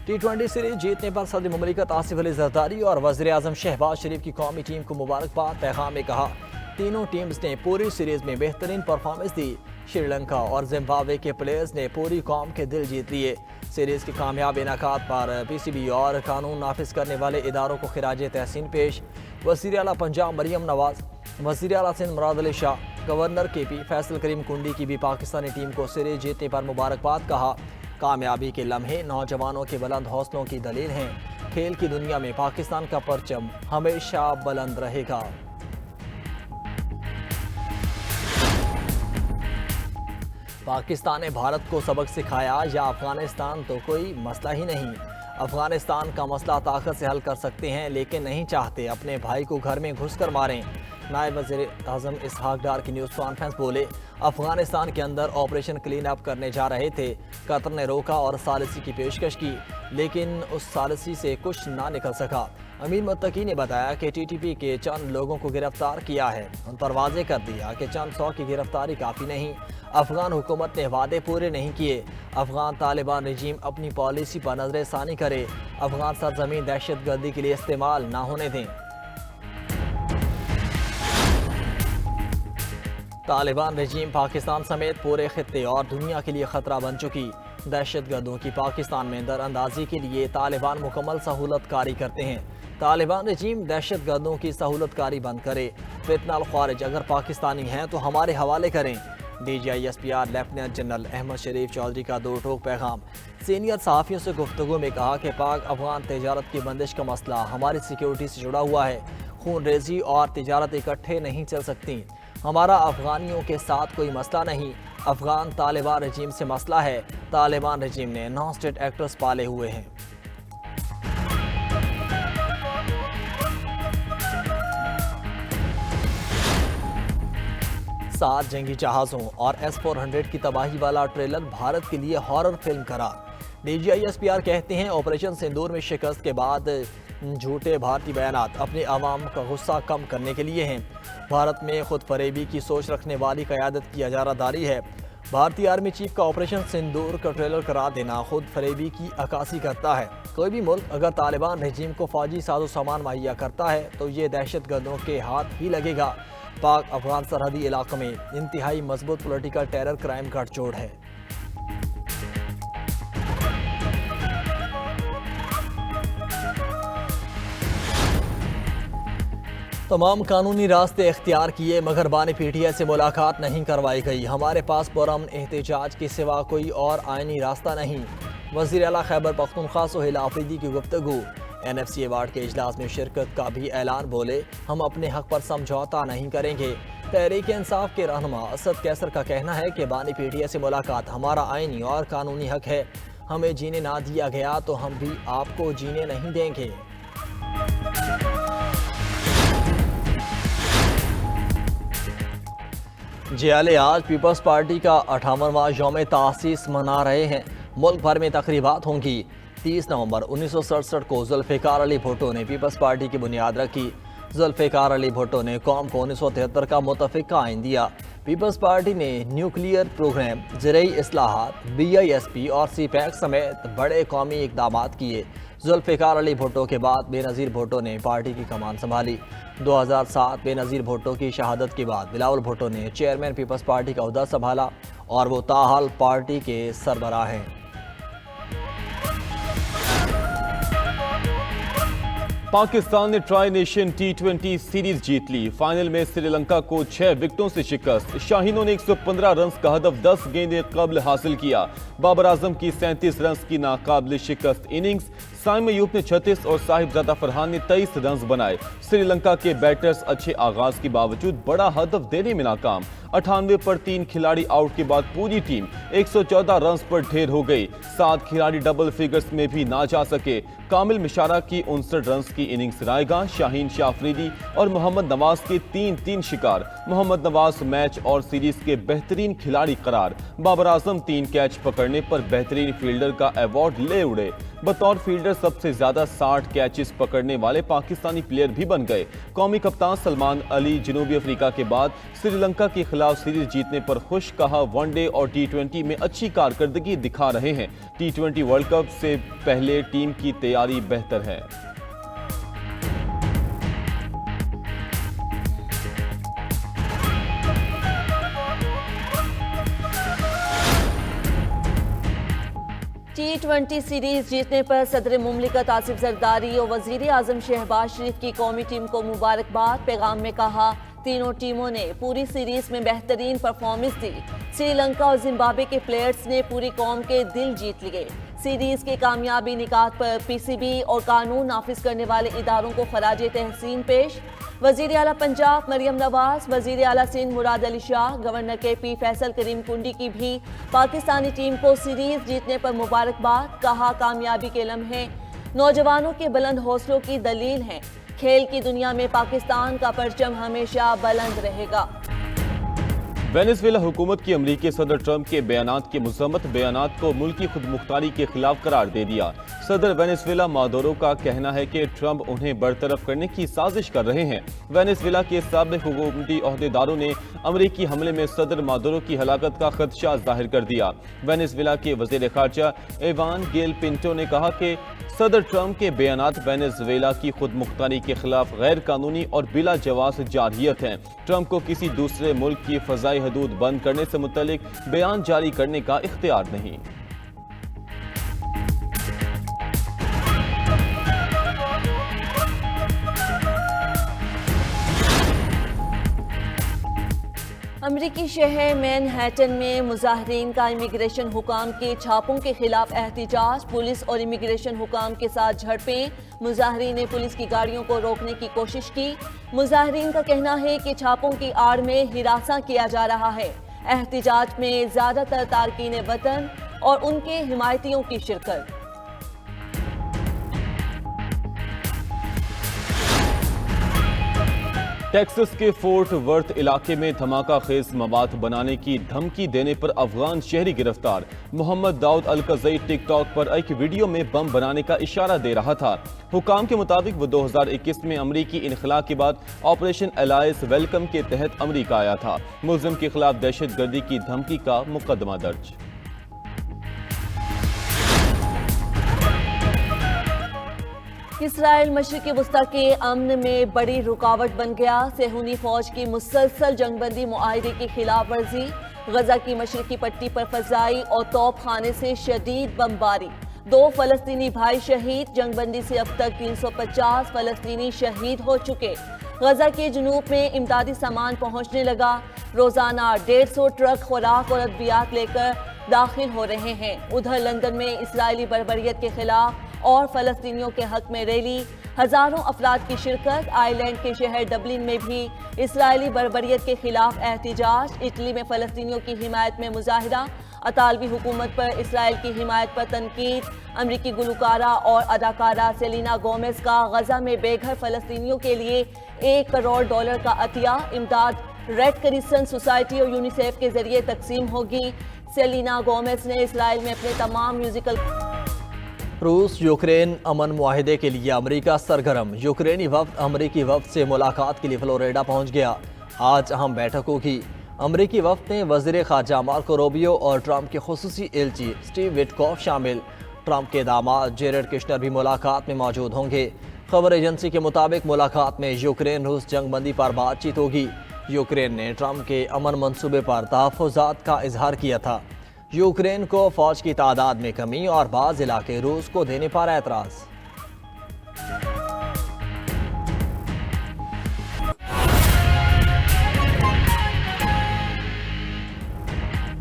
T20 series जीतने पर सदर मुमलिकत आसिफ अली जरदारी और वज़ीर आज़म शहबाज शरीफ की कौमी टीम को मुबारकबाद। पैगाम में कहा, तीनों टीम्स ने पूरी सीरीज में बेहतरीन परफॉर्मेंस दी। श्रीलंका और जिम्बाब्वे के प्लेयर्स ने पूरी कौम के दिल जीत लिए। सीरीज के कामयाब इनाकात पर PCB और कानून नाफिज करने वाले इदारों को खिराज तहसीन पेश। वज़ीर आला पंजाब मरियम नवाज, वज़ीर आला सिंध मुराद अली शाह, गवर्नर KP फैसल करीम कुंडी की भी पाकिस्तानी टीम को सीरीज जीतने पर मुबारकबाद। कहा, कामयाबी के लम्हे नौजवानों के बुलंद हौसलों की दलील हैं। खेल की दुनिया में पाकिस्तान का परचम हमेशा बुलंद रहेगा। पाकिस्तान ने भारत को सबक सिखाया या अफगानिस्तान तो कोई मसला ही नहीं। अफगानिस्तान का मसला ताकत से हल कर सकते हैं, लेकिन नहीं चाहते अपने भाई को घर में घुस कर मारें। नायब वज़ीर आज़म इसहाक डार की न्यूज़ कॉन्फ्रेंस बोले, अफगानिस्तान के अंदर ऑपरेशन क्लीन अप करने जा रहे थे। कतर ने रोका और सालिसी की पेशकश की, लेकिन उस सालिसी से कुछ ना निकल सका। अमीर मुत्तकी ने बताया कि TTP के चंद लोगों को गिरफ्तार किया है। उन पर वाज़े कर दिया कि चंद 100 की गिरफ्तारी काफ़ी नहीं। अफगान हुकूमत ने वादे पूरे नहीं किए। अफगान तालिबान रजीम अपनी पॉलिसी पर नजर सानी करे। अफगान सरजमीन दहशत गर्दी के लिए इस्तेमाल ना होने दें। तालिबान रजीम पाकिस्तान समेत पूरे खित्ते और दुनिया के लिए खतरा बन चुकी। दहशत गर्दों की पाकिस्तान में दरअंदाजी के लिए तालिबान मुकम्मल सहूलत कारी करते हैं। तालिबान रजीम दहशत गर्दों की सहूलत कारी बंद करे। फितना ख्वारिज अगर पाकिस्तानी हैं तो हमारे हवाले करें। DGI SPR lieutenant general Ahmed Sharif Chaudhry का दो टोक पैगाम। सीनियर सहाफ़ियों से गुफ्तगू में कहा कि पाक अफगान तजारत की बंदिश का मसला हमारी सिक्योरिटी से जुड़ा हुआ है। खून रेजी और तजारत इकट्ठे नहीं चल सकती। हमारा अफगानियों के साथ कोई मसला नहीं, अफगान तालिबान रजीम से मसला है। तालिबान रजीम ने नॉन स्टेट एक्टर्स पाले हुए हैं। सात जंगी जहाज़ों और S-400 की तबाही वाला ट्रेलर भारत के लिए हॉरर फिल्म करार। DGI SPR कहते हैं, ऑपरेशन सिंदूर में शिकस्त के बाद झूठे भारतीय बयानात अपने आवाम का गुस्सा कम करने के लिए हैं। भारत में खुद फरेबी की सोच रखने वाली क़यादत की इजारादारी है। भारतीय आर्मी चीफ का ऑपरेशन सिंदूर का ट्रेलर करार देना खुद फरेबी की अक्कासी करता है। कोई भी मुल्क अगर तालिबान रजीम को फौजी साजो सामान मुहैया करता है तो ये दहशत गर्दों के हाथ ही लगेगा। पाक अफगान सरहदी इलाकों में इंतहाई मजबूत पॉलिटिकल टेरर क्राइम गठजोड़ है। तमाम कानूनी रास्ते इख्तियार किए मगर बानी PTI से मुलाकात नहीं करवाई गई। हमारे पास पुरअमन एहतजाज के सिवा कोई और आईनी रास्ता नहीं। वज़ीर आला खैबर पख्तूनख्वा सुहेल आफरीदी की गुफ्तगू। NFC अवार्ड के इजलास में शिरकत का भी ऐलान। बोले, हम अपने हक पर समझौता नहीं करेंगे। तहरीक इंसाफ के रहनुमा असद कैसर का कहना है कि बानी PTI से मुलाकात हमारा आईनी और कानूनी हक है। हमें जीने ना दिया गया तो हम भी आपको जीने नहीं देंगे। जियाले आज पीपल्स पार्टी का 58वां यौम तासीस मना रहे हैं। मुल्क भर में तकरीबात होंगी। 30 नवंबर 1967 को जुल्फ़िकार अली भुट्टो ने पीपल्स पार्टी की बुनियाद रखी। जुल्फ़िकार अली भुट्टो ने कौम को 1973 का मुतफ़िक़ा आइन दिया। पीपल्स पार्टी ने न्यूक्लियर प्रोग्राम, ज़रई इस्लाहात, BISP और CPEC समेत बड़े कौमी इक़दामात किए। जुल्फ़िकार अली भुट्टो के बाद बेनज़ीर भुट्टो ने पार्टी की कमान संभाली। 2007 बेनज़ीर भुट्टो की शहादत के बाद बिलावल भुट्टो ने चेयरमैन पीपल्स पार्टी का ओहदा संभाला और वो ताहाल पार्टी के सरबराह हैं। पाकिस्तान ने ट्राई नेशन T20 सीरीज जीत ली। फाइनल में श्रीलंका को 6 विकेटों से शिकस्त। शाहीनों ने 115 रन का हदफ 10 गेंदें कबल हासिल किया। बाबर आजम की 37 रन की नाकाबिल शिकस्त इनिंग्स। साइम अयूब ने 36 और साहिबजादा फरहान ने 23 रन बनाए। श्रीलंका के बैटर्स अच्छे आगाज के बावजूद बड़ा हदफ देने में नाकाम। 98 पर 3 खिलाड़ी आउट के बाद पूरी टीम 114 रन पर ढेर हो गई। 7 खिलाड़ी डबल फिगर्स में भी ना जा सके। कामिल मिशारा की 59 रन की इनिंग्स रायगा। शाहीन शाह अफरीदी और मोहम्मद नवाज के 3-3 शिकार। मोहम्मद नवाज मैच और सीरीज के बेहतरीन खिलाड़ी करार। बाबर आजम 3 कैच पकड़ने पर बेहतरीन फील्डर का अवार्ड ले उड़े। बतौर फील्डर सबसे ज्यादा 60 कैचेस पकड़ने वाले पाकिस्तानी प्लेयर भी बन गए। कौमी कप्तान सलमान अली जनूबी अफ्रीका के बाद श्रीलंका के खिलाफ सीरीज जीतने पर खुश, कहा वनडे और टी20 में अच्छी कारकर्दगी दिखा रहे हैं। टी20 वर्ल्ड कप से पहले टीम की तैयारी बेहतर है। टी20 सीरीज जीतने पर सदर मुमलिकत आसिफ जरदारी और वजीर आजम शहबाज शरीफ की कौमी टीम को मुबारकबाद। पैगाम में कहा, तीनों टीमों ने पूरी सीरीज में बेहतरीन परफॉर्मेंस दी। श्रीलंका और जिम्बाब्वे के प्लेयर्स ने पूरी कौम के दिल जीत लिए। सीरीज के कामयाबी निकात पर पीसीबी और कानून नाफिज करने वाले इदारों को खराजे तहसीन पेश। वजीर आला पंजाब मरियम नवाज, वजीर आला सिंध मुराद अली शाह, गवर्नर KP फैसल करीम कुंडी की भी पाकिस्तानी टीम को सीरीज जीतने पर मुबारकबाद। कहा, कामयाबी के लम्हे नौजवानों के बुलंद हौसलों की दलील हैं। खेल की दुनिया में पाकिस्तान का परचम हमेशा बुलंद रहेगा। वेनेजुएला हुकूमत की अमरीकी सदर ट्रंप के बयानात की मुज़म्मत, बयानात को मुल्की खुदमुख्तारी के खिलाफ करार दे दिया। सदर वेनेजुएला मादुरो का कहना है कि ट्रंप उन्हें बरतरफ करने की साजिश कर रहे हैं। वेनेजुएला के साबिक हुकूमती ओहदेदारों ने अमरीकी हमले में सदर मादुरो की हलाकत का खदशा जाहिर कर दिया। वेनेजुएला के वज़ीर ख़ारजा इवान गेल पिंटो ने कहा कि सदर ट्रंप के बयानात वेनेजुएला की खुदमुख्तारी के खिलाफ गैर कानूनी और बिला जवाज़ जारहियत हैं। ट्रंप को किसी दूसरे मुल्क की फ़ज़ाई हदूद बंद करने से मुतल्लिक बयान जारी करने का इख्तियार नहीं। अमरीकी शहर मैनहट्टन में मुजाहिरीन का इमिग्रेशन हुकाम के छापों के खिलाफ एहतिजाज। पुलिस और इमिग्रेशन हुकाम के साथ झड़पें। मुजाहिरीन ने पुलिस की गाड़ियों को रोकने की कोशिश की। मुजाहिरीन का कहना है कि छापों की आड़ में हिरासा किया जा रहा है। एहतिजाज में ज्यादातर तारकीन वतन और उनके हिमायतियों की शिरकत। टेक्सास के फोर्ट वर्थ इलाके में धमाका खेज मवाद बनाने की धमकी देने पर अफगान शहरी गिरफ्तार। मोहम्मद दाऊद अल-कज़ई टिकटॉक पर एक वीडियो में बम बनाने का इशारा दे रहा था। हुकाम के मुताबिक वो 2021 में अमरीकी इनखला के बाद ऑपरेशन एलायंस वेलकम के तहत अमरीका आया था। मुल्जिम के खिलाफ दहशतगर्दी की धमकी का मुकदमा दर्ज। इसराइल मशरिकी वस्ता के अमन में बड़ी रुकावट बन गया। सेहूनी फौज की मुसलसल जंगबंदी मुआहदे की खिलाफ वर्जी। गजा की मशरिकी पट्टी पर फजाई और तोप खाने से शदीद बमबारी। 2 फलस्तीनी भाई शहीद। जंगबंदी से अब तक 350 फलस्तीनी शहीद हो चुके। गजा के जुनूब में इमदादी सामान पहुंचने लगा। रोजाना 150 ट्रक खुराक और अद्वियात लेकर दाखिल हो रहे हैं। उधर लंदन में इसराइली बर्बरियत के खिलाफ और फलस्तीनियों के हक में रैली। हजारों अफराद की शिरकत। आयरलैंड के शहर डबलिन में भी इसराइली बर्बरियत के खिलाफ एहतिजाज। इटली में फलस्तीनियों की हिमायत में मुजाहिरा। अतालवी हुकूमत पर इसराइल की हिमायत पर तनकीद। अमरीकी गुलकारा और अदाकारा सेलिना गोमेज का गजा में बेघर फलस्तीनियों के लिए $1 करोड़ का अतिया। इमदाद रेड क्रिसेंट सोसाइटी और यूनिसेफ के जरिए तकसीम होगी। सेलिना गोमेज ने इसराइल में अपने तमाम म्यूजिकल। रूस यूक्रेन अमन मुआहिदे के लिए अमेरिका सरगर्म। यूक्रेनी वफ्द अमेरिकी वफ्द से मुलाकात के लिए फ्लोरिडा पहुंच गया। आज अहम बैठक होगी। अमेरिकी वफ्द में वज़ीर ख़ारजा मार्को रूबियो और ट्रंप के खुसूसी एलची स्टीव विटकॉफ शामिल। ट्रंप के दामाद जेरेड कुशनर भी मुलाकात में मौजूद होंगे। खबर एजेंसी के मुताबिक मुलाकात में यूक्रेन रूस जंगबंदी पर बातचीत होगी। यूक्रेन ने ट्रंप के अमन मंसूबे पर तहफ़्फ़ुज़ात का इजहार किया था। यूक्रेन को फौज की तादाद में कमी और बाज़ इलाके रूस को देने पर एतराज़।